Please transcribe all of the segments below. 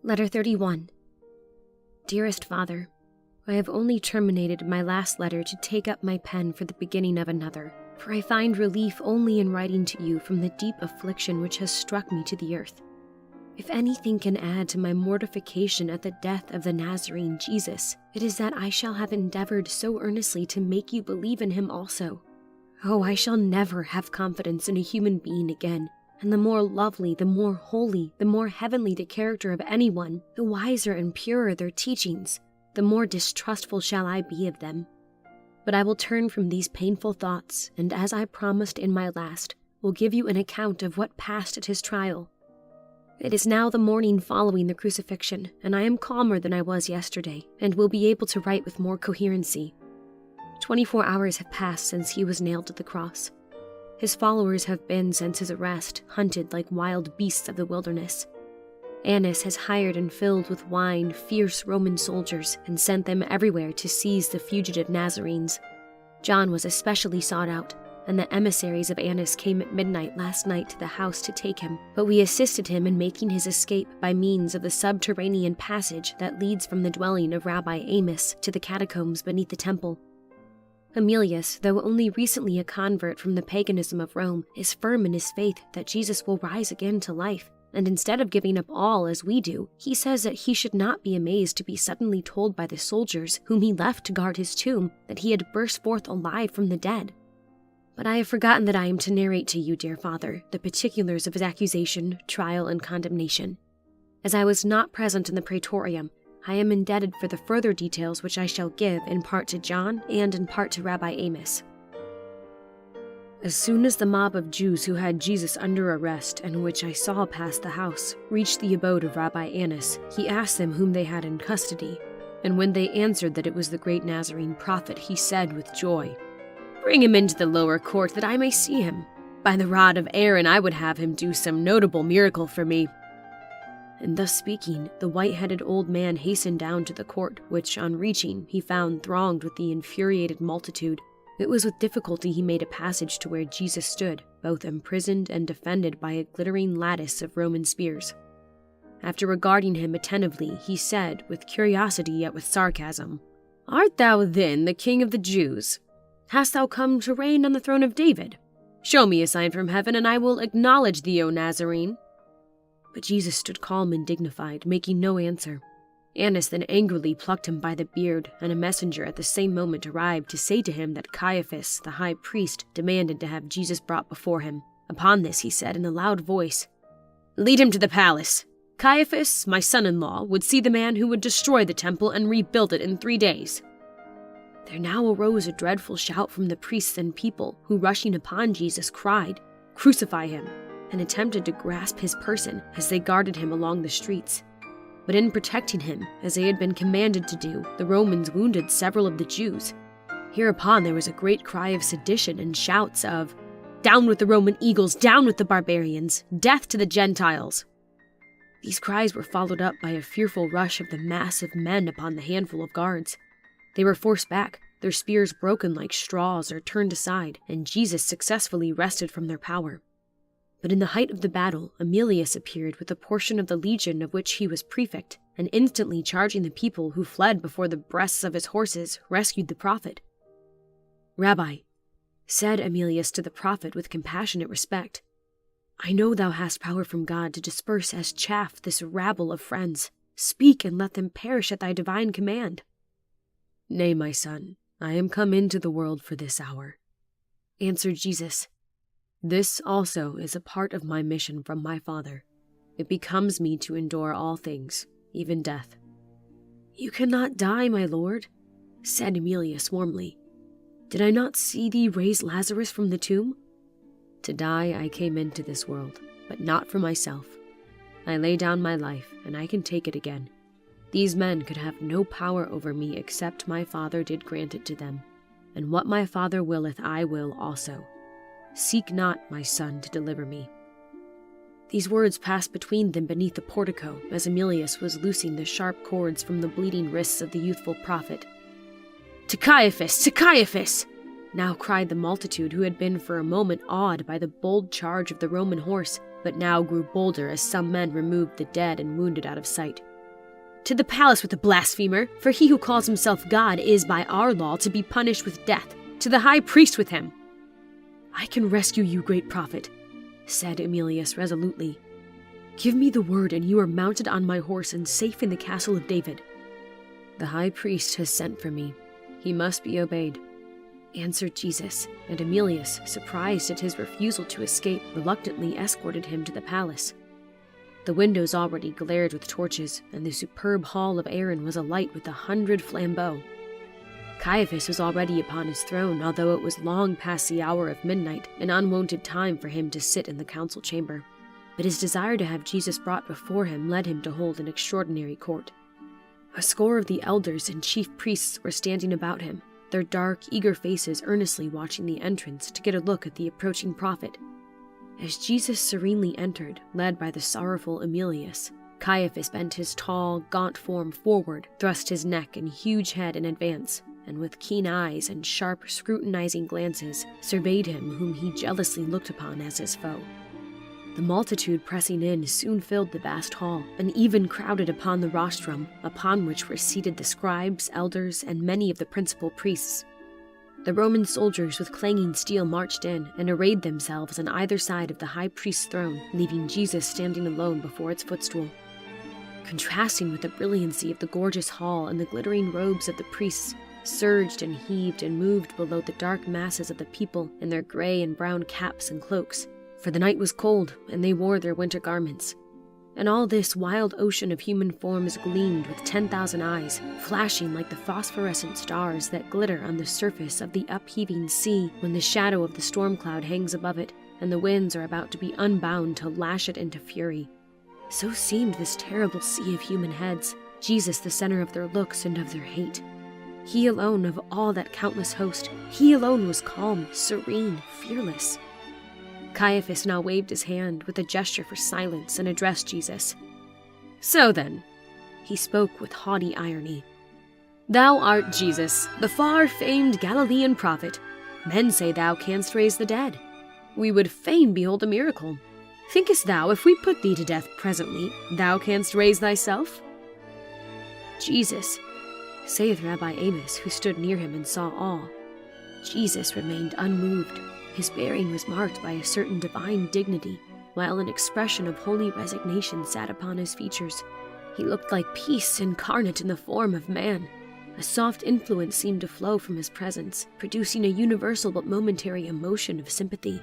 Letter 31. Dearest Father, I have only terminated my last letter to take up my pen for the beginning of another, for I find relief only in writing to you from the deep affliction which has struck me to the earth. If anything can add to my mortification at the death of the Nazarene Jesus, it is that I shall have endeavored so earnestly to make you believe in him also. Oh, I shall never have confidence in a human being again, and the more lovely, the more holy, the more heavenly the character of anyone, the wiser and purer their teachings, the more distrustful shall I be of them. But I will turn from these painful thoughts, and as I promised in my last, will give you an account of what passed at his trial. It is now the morning following the crucifixion, and I am calmer than I was yesterday, and will be able to write with more coherency. 24 hours have passed since he was nailed to the cross. His followers have been, since his arrest, hunted like wild beasts of the wilderness. Annas has hired and filled with wine fierce Roman soldiers and sent them everywhere to seize the fugitive Nazarenes. John was especially sought out, and the emissaries of Annas came at midnight last night to the house to take him, but we assisted him in making his escape by means of the subterranean passage that leads from the dwelling of Rabbi Amos to the catacombs beneath the temple. Emilius, though only recently a convert from the paganism of Rome, is firm in his faith that Jesus will rise again to life, and instead of giving up all as we do, he says that he should not be amazed to be suddenly told by the soldiers whom he left to guard his tomb that he had burst forth alive from the dead. But I have forgotten that I am to narrate to you, dear Father, the particulars of his accusation, trial, and condemnation. As I was not present in the praetorium, I am indebted for the further details which I shall give in part to John and in part to Rabbi Amos. As soon as the mob of Jews who had Jesus under arrest and which I saw pass the house reached the abode of Rabbi Annas, he asked them whom they had in custody, and when they answered that it was the great Nazarene prophet, he said with joy, "Bring him into the lower court that I may see him. By the rod of Aaron I would have him do some notable miracle for me." And thus speaking, the white-headed old man hastened down to the court, which, on reaching, he found thronged with the infuriated multitude. It was with difficulty he made a passage to where Jesus stood, both imprisoned and defended by a glittering lattice of Roman spears. After regarding him attentively, he said, with curiosity yet with sarcasm, "Art thou then the king of the Jews? Hast thou come to reign on the throne of David? Show me a sign from heaven, and I will acknowledge thee, O Nazarene." But Jesus stood calm and dignified, making no answer. Annas then angrily plucked him by the beard, and a messenger at the same moment arrived to say to him that Caiaphas, the high priest, demanded to have Jesus brought before him. Upon this he said in a loud voice, "Lead him to the palace. Caiaphas, my son-in-law, would see the man who would destroy the temple and rebuild it in 3 days." There now arose a dreadful shout from the priests and people, who rushing upon Jesus cried, "Crucify him!" and attempted to grasp his person as they guarded him along the streets. But in protecting him, as they had been commanded to do, the Romans wounded several of the Jews. Hereupon there was a great cry of sedition and shouts of, "Down with the Roman eagles! Down with the barbarians! Death to the Gentiles!" These cries were followed up by a fearful rush of the mass of men upon the handful of guards. They were forced back, their spears broken like straws or turned aside, and Jesus successfully wrested from their power. But in the height of the battle, Emilius appeared with a portion of the legion of which he was prefect, and instantly charging the people who fled before the breasts of his horses, rescued the prophet. "Rabbi," said Emilius to the prophet with compassionate respect, "I know thou hast power from God to disperse as chaff this rabble of friends. Speak and let them perish at thy divine command." "Nay, my son, I am come into the world for this hour," answered Jesus. "This also is a part of my mission from my Father. It becomes me to endure all things, even death." "You cannot die, my lord," said Emilius warmly. "Did I not see thee raise Lazarus from the tomb?" "To die I came into this world, but not for myself. I lay down my life, and I can take it again. These men could have no power over me except my Father did grant it to them. And what my Father willeth I will also. Seek not, my son, to deliver me." These words passed between them beneath the portico as Emilius was loosing the sharp cords from the bleeding wrists of the youthful prophet. "To Caiaphas! To Caiaphas!" now cried the multitude, who had been for a moment awed by the bold charge of the Roman horse, but now grew bolder as some men removed the dead and wounded out of sight. To the palace with the blasphemer, for he who calls himself God is by our law to be punished with death. To the high priest with him." "I can rescue you, great prophet," said Emilius resolutely. "Give me the word, and you are mounted on my horse and safe in the castle of David." "The high priest has sent for me. He must be obeyed," answered Jesus, and Emilius, surprised at his refusal to escape, reluctantly escorted him to the palace. The windows already glared with torches, and the superb hall of Aaron was alight with 100 flambeaux. Caiaphas was already upon his throne, although it was long past the hour of midnight, an unwonted time for him to sit in the council chamber. But his desire to have Jesus brought before him led him to hold an extraordinary court. A score of the elders and chief priests were standing about him, their dark, eager faces earnestly watching the entrance to get a look at the approaching prophet. As Jesus serenely entered, led by the sorrowful Emilius, Caiaphas bent his tall, gaunt form forward, thrust his neck and huge head in advance, and with keen eyes and sharp, scrutinizing glances, surveyed him whom he jealously looked upon as his foe. The multitude pressing in soon filled the vast hall, and even crowded upon the rostrum, upon which were seated the scribes, elders, and many of the principal priests. The Roman soldiers with clanging steel marched in and arrayed themselves on either side of the high priest's throne, leaving Jesus standing alone before its footstool. Contrasting with the brilliancy of the gorgeous hall and the glittering robes of the priests, surged and heaved and moved below the dark masses of the people in their gray and brown caps and cloaks, for the night was cold and they wore their winter garments. And all this wild ocean of human forms gleamed with 10,000 eyes, flashing like the phosphorescent stars that glitter on the surface of the upheaving sea when the shadow of the storm cloud hangs above it and the winds are about to be unbound to lash it into fury. So seemed this terrible sea of human heads, Jesus the center of their looks and of their hate. He alone of all that countless host, he alone was calm, serene, fearless. Caiaphas now waved his hand with a gesture for silence and addressed Jesus. "So then," he spoke with haughty irony, "thou art Jesus, the far-famed Galilean prophet. Men say thou canst raise the dead. We would fain behold a miracle. Thinkest thou, if we put thee to death presently, thou canst raise thyself?" "Jesus," saith Rabbi Amos, who stood near him and saw all. Jesus remained unmoved. His bearing was marked by a certain divine dignity, while an expression of holy resignation sat upon his features. He looked like peace incarnate in the form of man. A soft influence seemed to flow from his presence, producing a universal but momentary emotion of sympathy.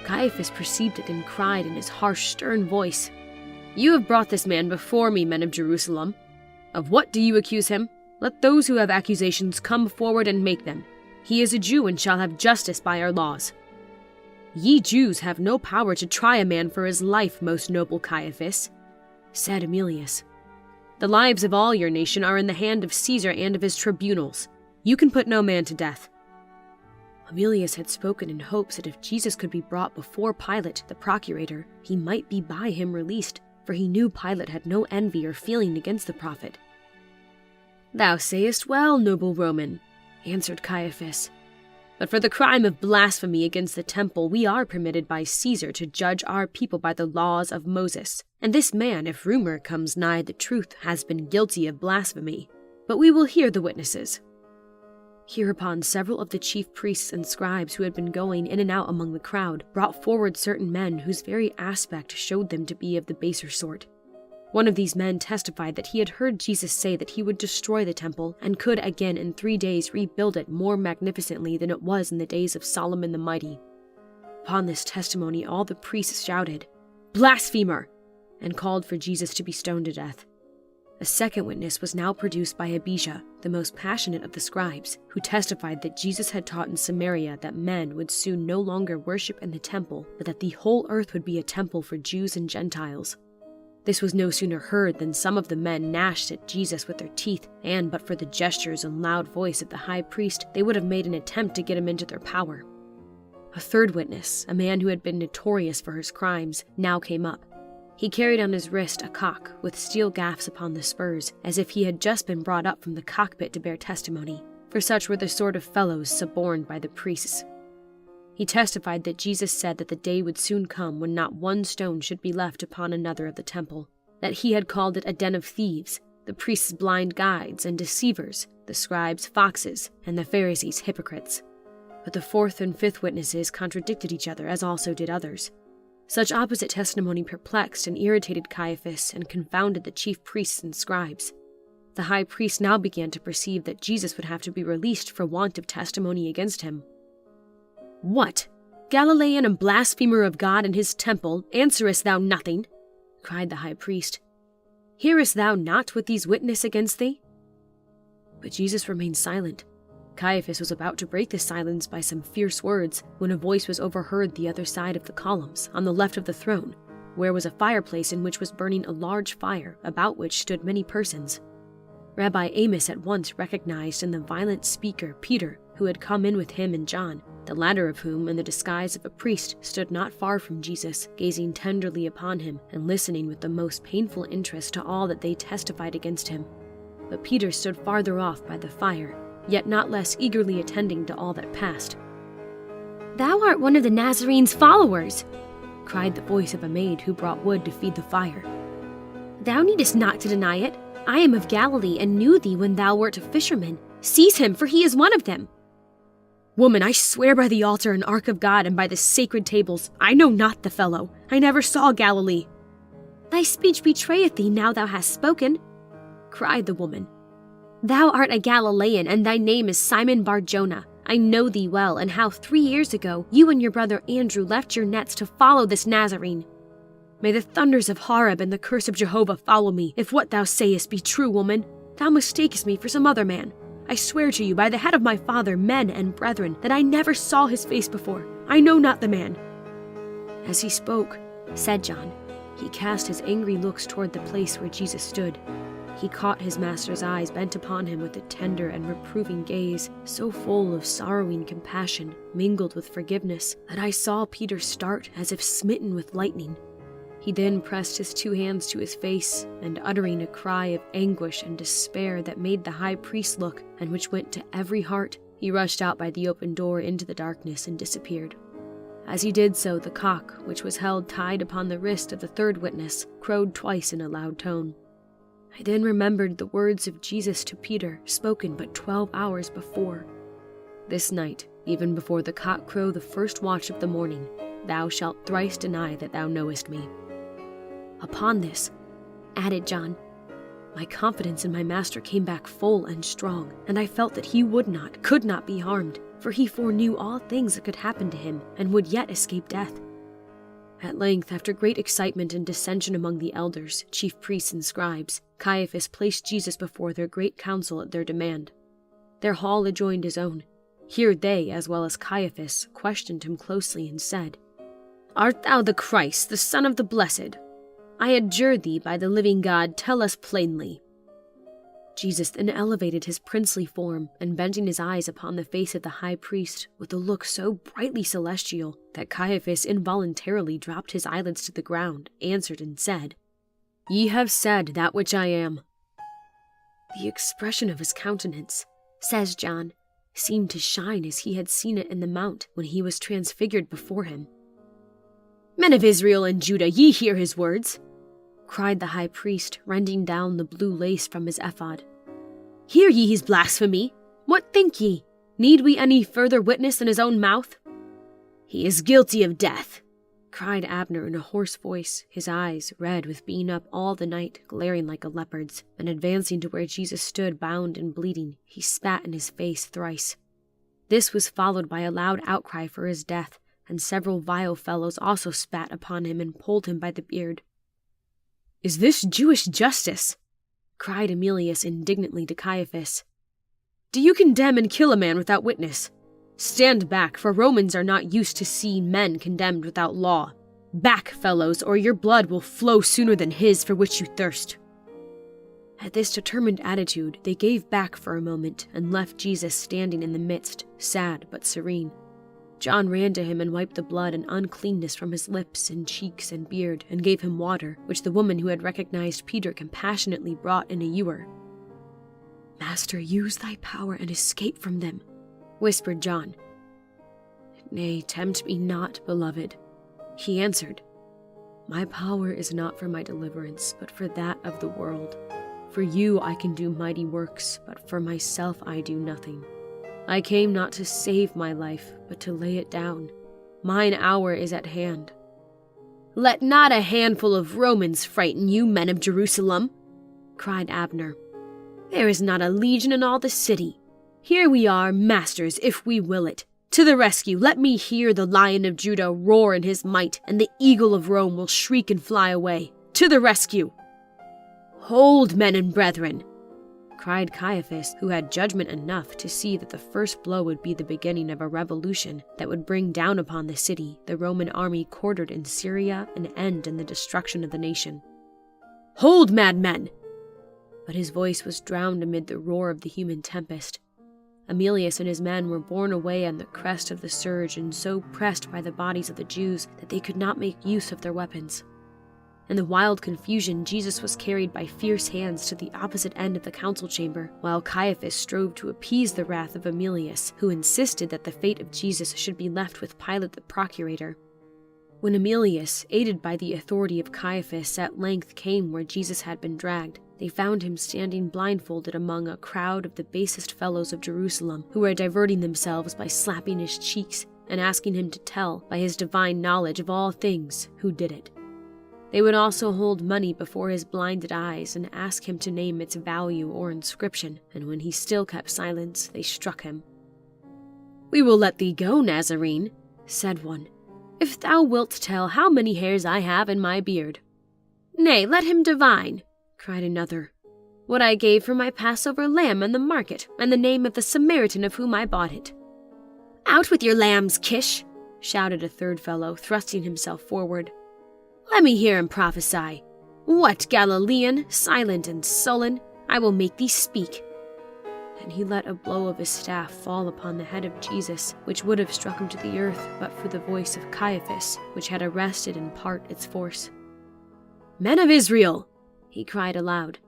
Caiaphas perceived it and cried in his harsh, stern voice, "You have brought this man before me, men of Jerusalem. Of what do you accuse him? Let those who have accusations come forward and make them. He is a Jew and shall have justice by our laws." "Ye Jews have no power to try a man for his life, most noble Caiaphas," said Emilius. "The lives of all your nation are in the hand of Caesar and of his tribunals. You can put no man to death." Emilius had spoken in hopes that if Jesus could be brought before Pilate, the procurator, he might be by him released, for he knew Pilate had no envy or feeling against the prophet. "Thou sayest well, noble Roman," answered Caiaphas. "But for the crime of blasphemy against the temple, we are permitted by Caesar to judge our people by the laws of Moses. And this man, if rumor comes nigh the truth, has been guilty of blasphemy. But we will hear the witnesses." Hereupon several of the chief priests and scribes who had been going in and out among the crowd brought forward certain men whose very aspect showed them to be of the baser sort. One of these men testified that he had heard Jesus say that he would destroy the temple and could again in 3 days rebuild it more magnificently than it was in the days of Solomon the Mighty. Upon this testimony all the priests shouted, "Blasphemer!" and called for Jesus to be stoned to death. A second witness was now produced by Abijah, the most passionate of the scribes, who testified that Jesus had taught in Samaria that men would soon no longer worship in the temple, but that the whole earth would be a temple for Jews and Gentiles. This was no sooner heard than some of the men gnashed at Jesus with their teeth, and but for the gestures and loud voice of the high priest, they would have made an attempt to get him into their power. A third witness, a man who had been notorious for his crimes, now came up. He carried on his wrist a cock with steel gaffs upon the spurs, as if he had just been brought up from the cockpit to bear testimony, for such were the sort of fellows suborned by the priests. He testified that Jesus said that the day would soon come when not one stone should be left upon another of the temple, that he had called it a den of thieves, the priests blind guides and deceivers, the scribes foxes, and the Pharisees hypocrites. But the fourth and fifth witnesses contradicted each other, as also did others. Such opposite testimony perplexed and irritated Caiaphas and confounded the chief priests and scribes. The high priest now began to perceive that Jesus would have to be released for want of testimony against him. "What? Galilean and blasphemer of God and his temple, answerest thou nothing?" cried the high priest. "Hearest thou not what these witness against thee?" But Jesus remained silent. Caiaphas was about to break the silence by some fierce words when a voice was overheard the other side of the columns, on the left of the throne, where was a fireplace in which was burning a large fire, about which stood many persons. Rabbi Amos at once recognized in the violent speaker Peter, who had come in with him and John, the latter of whom, in the disguise of a priest, stood not far from Jesus, gazing tenderly upon him and listening with the most painful interest to all that they testified against him. But Peter stood farther off by the fire, yet not less eagerly attending to all that passed. "Thou art one of the Nazarene's followers," cried the voice of a maid who brought wood to feed the fire. "Thou needest not to deny it. I am of Galilee, and knew thee when thou wert a fisherman. Seize him, for he is one of them." "Woman, I swear by the altar and ark of God and by the sacred tables, I know not the fellow. I never saw Galilee." "Thy speech betrayeth thee now thou hast spoken," cried the woman. "Thou art a Galilean, and thy name is Simon Bar-Jonah. I know thee well, and how 3 years ago you and your brother Andrew left your nets to follow this Nazarene. May the thunders of Horeb and the curse of Jehovah follow me, if what thou sayest be true, woman. Thou mistakest me for some other man. I swear to you by the head of my father, men and brethren, that I never saw his face before. I know not the man." As he spoke, said John, he cast his angry looks toward the place where Jesus stood. He caught his master's eyes bent upon him with a tender and reproving gaze, so full of sorrowing compassion, mingled with forgiveness, that I saw Peter start as if smitten with lightning. He then pressed his 2 hands to his face, and uttering a cry of anguish and despair that made the high priest look, and which went to every heart, he rushed out by the open door into the darkness and disappeared. As he did so, the cock, which was held tied upon the wrist of the third witness, crowed twice in a loud tone. I then remembered the words of Jesus to Peter, spoken but 12 hours before. "This night, even before the cock crow the first watch of the morning, thou shalt thrice deny that thou knowest me." Upon this, added John, my confidence in my master came back full and strong, and I felt that he could not be harmed, for he foreknew all things that could happen to him, and would yet escape death. At length, after great excitement and dissension among the elders, chief priests and scribes, Caiaphas placed Jesus before their great council at their demand. Their hall adjoined his own. Here they, as well as Caiaphas, questioned him closely and said, "Art thou the Christ, the Son of the Blessed? I adjure thee, by the living God, tell us plainly." Jesus then elevated his princely form, and bending his eyes upon the face of the high priest with a look so brightly celestial that Caiaphas involuntarily dropped his eyelids to the ground, answered and said, "Ye have said that which I am." The expression of his countenance, says John, seemed to shine as he had seen it in the mount when he was transfigured before him. "Men of Israel and Judah, ye hear his words," cried the high priest, rending down the blue lace from his ephod. "Hear ye his blasphemy? What think ye? Need we any further witness than his own mouth?" "He is guilty of death," cried Abner in a hoarse voice, his eyes, red with being up all the night, glaring like a leopard's, and advancing to where Jesus stood bound and bleeding, he spat in his face thrice. This was followed by a loud outcry for his death, and several vile fellows also spat upon him and pulled him by the beard. "Is this Jewish justice?" cried Emilius indignantly to Caiaphas. "Do you condemn and kill a man without witness? Stand back, for Romans are not used to see men condemned without law. Back, fellows, or your blood will flow sooner than his for which you thirst." At this determined attitude, they gave back for a moment and left Jesus standing in the midst, sad but serene. John ran to him and wiped the blood and uncleanness from his lips and cheeks and beard, and gave him water, which the woman who had recognized Peter compassionately brought in a ewer. "Master, use thy power and escape from them," whispered John. "Nay, tempt me not, beloved," he answered. "My power is not for my deliverance, but for that of the world. For you I can do mighty works, but for myself I do nothing. I came not to save my life, but to lay it down. Mine hour is at hand." "Let not a handful of Romans frighten you, men of Jerusalem," cried Abner. "There is not a legion in all the city. Here we are, masters, if we will it. To the rescue, let me hear the Lion of Judah roar in his might, and the eagle of Rome will shriek and fly away. To the rescue!" "Hold, men and brethren," cried Caiaphas, who had judgment enough to see that the first blow would be the beginning of a revolution that would bring down upon the city the Roman army quartered in Syria and end in the destruction of the nation. "Hold, madmen!" But his voice was drowned amid the roar of the human tempest. Emilius and his men were borne away on the crest of the surge and so pressed by the bodies of the Jews that they could not make use of their weapons. In the wild confusion, Jesus was carried by fierce hands to the opposite end of the council chamber, while Caiaphas strove to appease the wrath of Emilius, who insisted that the fate of Jesus should be left with Pilate the procurator. When Emilius, aided by the authority of Caiaphas, at length came where Jesus had been dragged, they found him standing blindfolded among a crowd of the basest fellows of Jerusalem, who were diverting themselves by slapping his cheeks and asking him to tell, by his divine knowledge of all things, who did it. They would also hold money before his blinded eyes and ask him to name its value or inscription, and when he still kept silence, they struck him. "We will let thee go, Nazarene," said one, "if thou wilt tell how many hairs I have in my beard." "Nay, let him divine," cried another, "what I gave for my Passover lamb in the market, and the name of the Samaritan of whom I bought it." "Out with your lambs, Kish," shouted a third fellow, thrusting himself forward. "Let me hear him prophesy. What, Galilean, silent and sullen? I will make thee speak." And he let a blow of his staff fall upon the head of Jesus, which would have struck him to the earth but for the voice of Caiaphas, which had arrested in part its force. "Men of Israel," he cried aloud,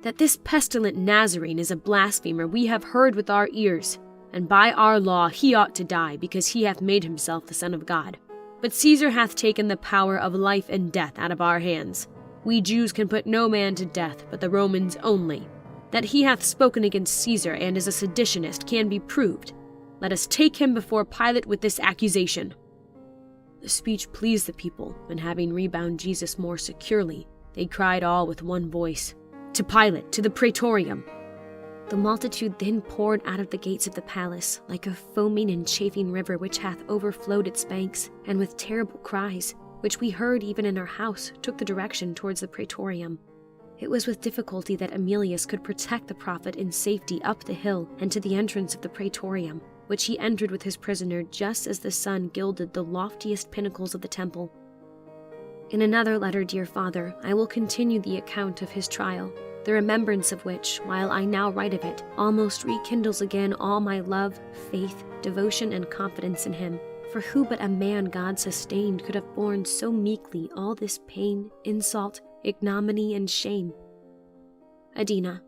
"that this pestilent Nazarene is a blasphemer we have heard with our ears, and by our law he ought to die, because he hath made himself the Son of God. But Caesar hath taken the power of life and death out of our hands. We Jews can put no man to death, but the Romans only. That he hath spoken against Caesar and is a seditionist can be proved. Let us take him before Pilate with this accusation." The speech pleased the people, and having rebound Jesus more securely, they cried all with one voice, "To Pilate, to the praetorium!" The multitude then poured out of the gates of the palace, like a foaming and chafing river which hath overflowed its banks, and with terrible cries, which we heard even in our house, took the direction towards the praetorium. It was with difficulty that Emilius could protect the prophet in safety up the hill and to the entrance of the praetorium, which he entered with his prisoner just as the sun gilded the loftiest pinnacles of the temple. In another letter, dear Father, I will continue the account of his trial, the remembrance of which, while I now write of it, almost rekindles again all my love, faith, devotion, and confidence in him. For who but a man God sustained could have borne so meekly all this pain, insult, ignominy, and shame? ADINA.